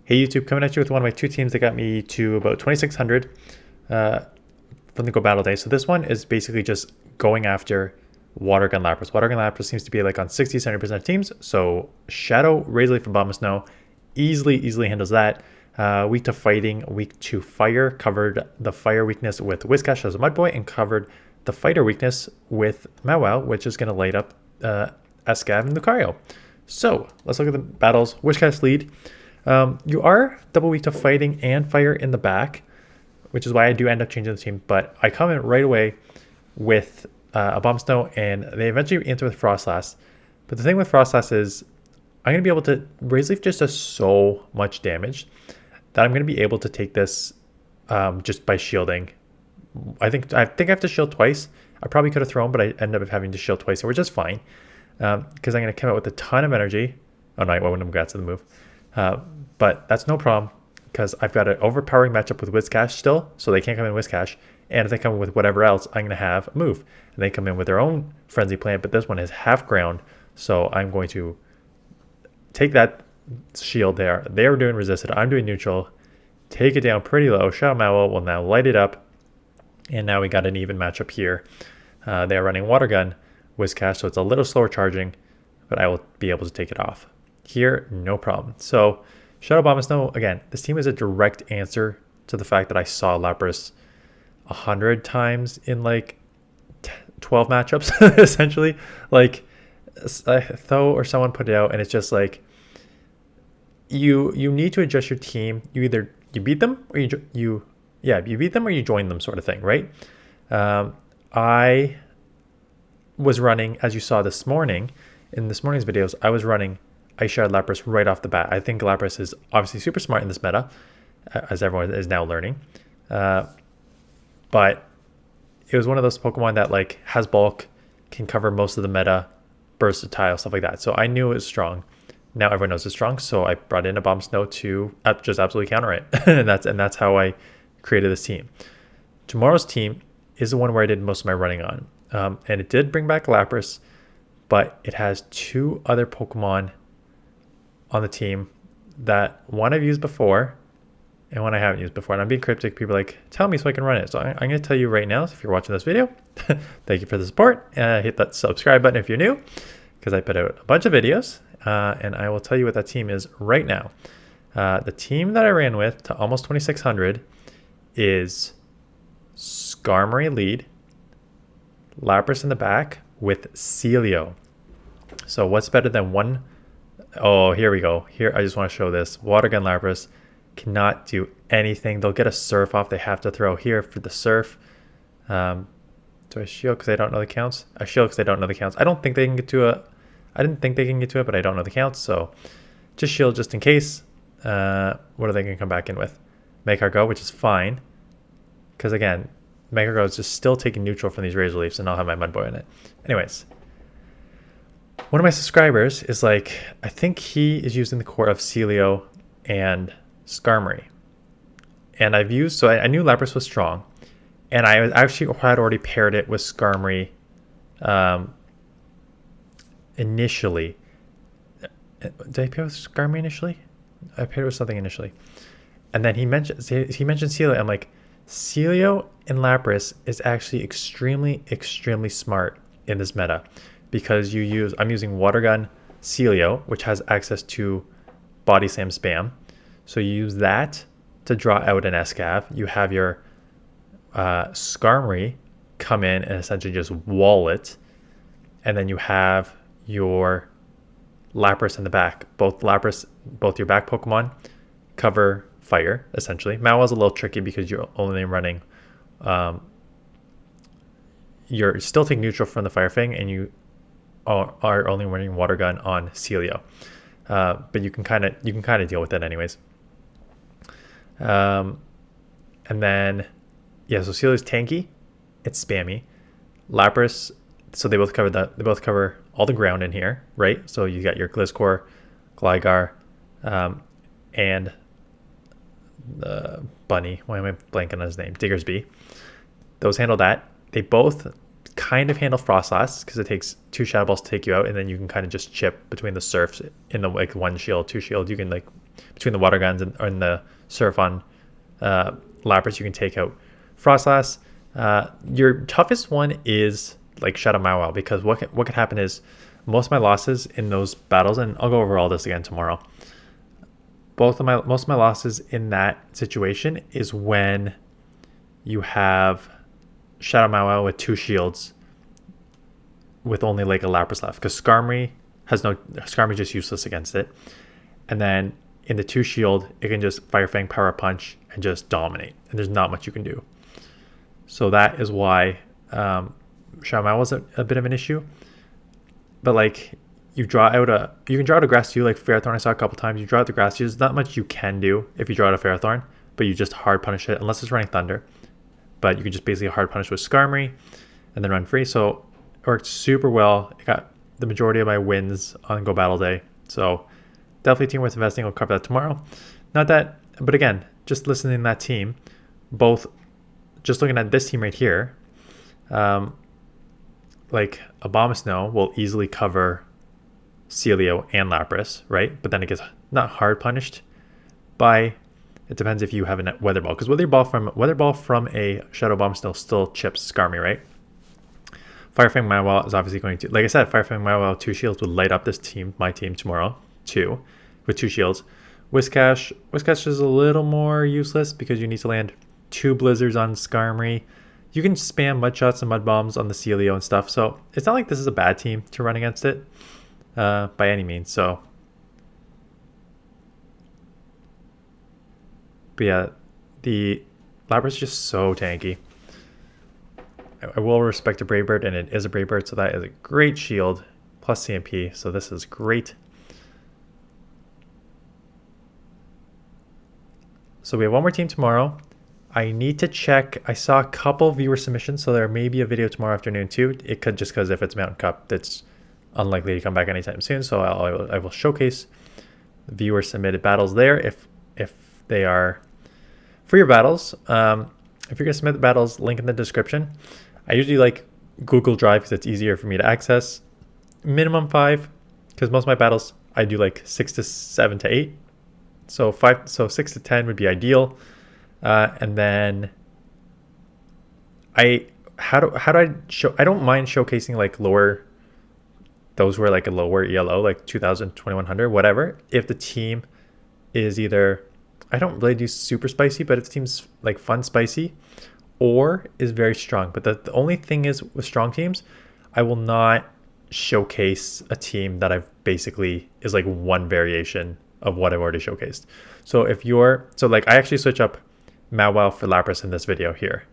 Hey YouTube, coming at you with one of my two teams that got me to about 2600 from the Go Battle Day. So this one is basically just going after Water Gun Lapras. Water Gun Lapras seems to be like on 60-70% of teams. So Shadow, Razor Leaf, and Abomasnow easily handles that. Weak to fighting, weak to fire. Covered the fire weakness with Whiscash as a Mud Boy and covered the fighter weakness with mawile, which is going to light up Escav and Lucario. So let's look at the battles. Whiscash lead. You are double weak to fighting and fire in the back, which is why I do end up changing the team. But I come in right away with Abomasnow, and they eventually answer with Frostlass. But the thing with Frostlass is I'm going to be able to... Razor Leaf just does so much damage that I'm going to be able to take this just by shielding. I think I have to shield twice. I probably could have thrown, but I ended up having to shield twice, and we're just fine. Because I'm going to come out with a ton of energy. Oh no, I wouldn't have got to the move. But that's no problem because I've got an overpowering matchup with Whiscash still, so they can't come in Whiscash. And if they come in with whatever else, I'm going to have a move. And they come in with their own Frenzy Plant, but this one is half ground, so I'm going to take that shield there. They're doing resisted, I'm doing neutral. Take it down pretty low. Shadow Mawile will now light it up. And now we got an even matchup here. They're running Water Gun, Whiscash, so it's a little slower charging, but I will be able to take it off. Here, no problem. So Shadow Abomasnow, again, this team is a direct answer to the fact that I saw Lapras 100 times in like 12 matchups, essentially. Like, Tho or someone put it out, and it's just like, you need to adjust your team. You either you beat them or you beat them or you join them, sort of thing, right? I was running, as you saw this morning, in this morning's videos, I was running Ice Shard Lapras right off the bat. I think Lapras is obviously super smart in this meta, as everyone is now learning. But it was one of those Pokemon that like has bulk, can cover most of the meta, versatile, stuff like that. So I knew it was strong. Now everyone knows it's strong, so I brought in Abomasnow to just absolutely counter it. and that's how I created this team. Tomorrow's team is the one where I did most of my running on. And it did bring back Lapras, but it has two other Pokemon on the team that one I've used before and one I haven't used before. And I'm being cryptic. People are like, tell me so I can run it. So I'm going to tell you right now, if you're watching this video, thank you for the support. Hit that subscribe button if you're new, because I put out a bunch of videos. And I will tell you what that team is right now. The team that I ran with to almost 2600 is Skarmory lead, Lapras in the back with Celio. So what's better than one? Oh, here we go. Here, I just want to show this. Water Gun Lapras cannot do anything. They'll get a Surf off. They have to throw here for the Surf. Do I shield because I don't know the counts? I shield because I don't know the counts. I don't think they can get to it. I didn't think they can get to it, but I don't know the counts. So just shield just in case. What are they going to come back in with? Make Our Go, which is fine. Because again, Make Our Go is just still taking neutral from these Razor Leafs, and I'll have my Mud Boy in it. Anyways. One of my subscribers is like, I think he is using the core of Celio and Skarmory. And I've used, so I knew Lapras was strong. And I actually had already paired it with Skarmory initially. Did I pair with Skarmory initially? I paired it with something initially. And then he mentioned Celio. I'm like, Celio and Lapras is actually extremely smart in this meta. Because I'm using Water Gun Celio, which has access to Body Slam spam. So you use that to draw out an Escav. You have your Skarmory come in and essentially just wall it. And then you have your Lapras in the back. Both your back Pokemon cover fire, essentially. Mawile's a little tricky because you're only running... you're still taking neutral from the Fire Fang, and you are only running Water Gun on Celio, but you can kind of deal with it anyways. And then so Celio's tanky, it's spammy. Lapras, so they both cover all the ground in here, right? So you got your Gliscor, Gligar, and the bunny. Why am I blanking on his name? Diggersby. Those handle that. They both kind of handle Frostlass because it takes 2 Shadow Balls to take you out, and then you can kind of just chip between the Surfs in the like 1 shield, 2 shield. You can like between the water guns and the surf on Lapras, you can take out Frostlass. Your toughest one is like Shadow Mawile, because what could happen is most of my losses in those battles, and I'll go over all this again tomorrow. Most of my losses in that situation is when you have Shadow Mawile with 2 shields with only like a Lapras left, because Skarmory is just useless against it. And then in the 2 shield, it can just Fire Fang, Power Punch, and just dominate, and there's not much you can do. So that is why Shadow Mawile was a bit of an issue. But like, you can draw out a Grass Too, like Ferrothorn I saw a couple times. You draw out the Grass Too. There's not much you can do if you draw out a Ferrothorn, but you just hard punish it unless it's running Thunder. But you can just basically hard punish with Skarmory and then run free. So it worked super well. It got the majority of my wins on Go Battle Day. So definitely a team worth investing. I'll cover that tomorrow. Not that, but again, just listening to that team, both just looking at this team right here, like Abomasnow will easily cover Celio and Lapras, right? But then it gets not hard punished by, it depends if you have a Weather Ball, because Weather Ball from a Shadow Abomasnow still chips Skarmory, right? Fire Fang Mawile is obviously going to, like I said, Fire Fang Mawile 2 shields would light up this team, my team tomorrow too, with 2 shields. Whiscash is a little more useless because you need to land 2 Blizzards on Skarmory. You can spam Mud Shots and Mud Bombs on the Celio and stuff, so it's not like this is a bad team to run against it by any means. So, but yeah, the Lapras is just so tanky. I will respect a Brave Bird, and it is a Brave Bird, so that is a great shield plus CMP. So this is great. So we have one more team tomorrow. I need to check. I saw a couple viewer submissions, so there may be a video tomorrow afternoon too. It could, just because if it's Mountain Cup, that's unlikely to come back anytime soon. So I will showcase viewer submitted battles there if they are for your battles. If you're gonna submit the battles, link in the description. I usually like Google Drive because it's easier for me to access. Minimum 5, because most of my battles I do like 6 to 7 to 8. So 6 to 10 would be ideal. And then how do I show? I don't mind showcasing like lower, those who are like a lower ELO, like 2000, 2100, whatever. If the team is either, I don't really do super spicy, but if the team's like fun spicy or is very strong. But the only thing is with strong teams, I will not showcase a team that I've basically is like one variation of what I've already showcased. So if you're, so like I actually switch up Mawile for Lapras in this video here.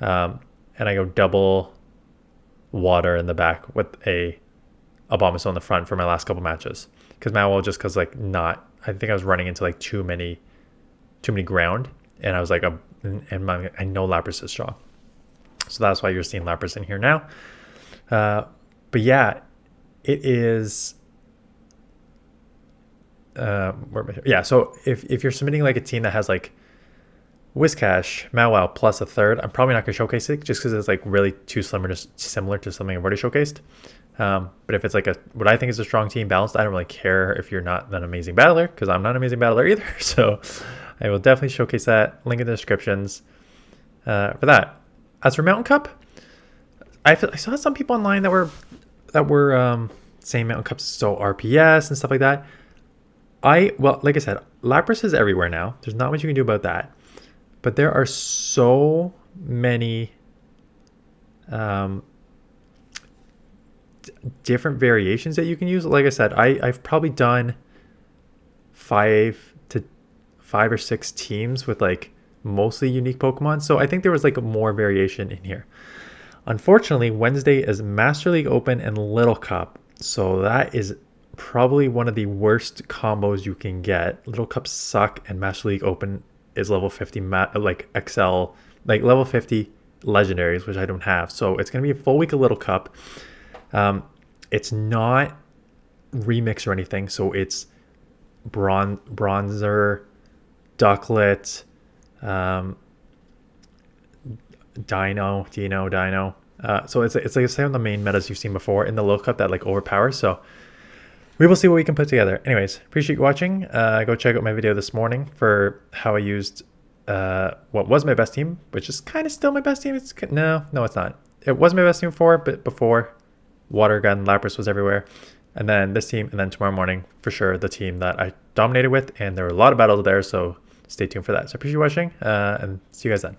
And I go double water in the back with a Abomasnow in the front for my last couple matches. Because Mawile, just because like not, I think I was running into like too many ground, and I was like, I know Lapras is strong. So that's why you're seeing Lapras in here now. But yeah, it is, yeah, so if you're submitting like a team that has like Whiscash, Mawile plus a third, I'm probably not going to showcase it just because it's like really too similar to something I've already showcased. But if it's like what I think is a strong team balanced, I don't really care if you're not an amazing battler, because I'm not an amazing battler either. So I will definitely showcase that. Link in the descriptions for that. As for Mountain Cup, I saw some people online that were saying Mountain Cup's so RPS and stuff like that. Well, like I said, Lapras is everywhere now. There's not much you can do about that. But there are so many different variations that you can use. Like I said, I've probably done 5 or 6 teams with like mostly unique Pokemon. So I think there was like more variation in here. Unfortunately, Wednesday is Master League Open and Little Cup. So that is probably one of the worst combos you can get. Little Cups suck, and Master League Open is level 50 like XL, like level 50 legendaries, which I don't have. So it's going to be a full week of Little Cup. It's not remix or anything. So it's Bronzer, Ducklet, Dino. So it's like the same of the main metas you've seen before in the Little Cup that like overpowers. So we will see what we can put together. Anyways, appreciate you watching. Go check out my video this morning for how I used what was my best team, which is kind of still my best team. No, it's not. It was my best team before Water Gun Lapras was everywhere. And then this team, and then tomorrow morning, for sure, the team that I dominated with. And there were a lot of battles there, so stay tuned for that. So I appreciate you watching, and see you guys then.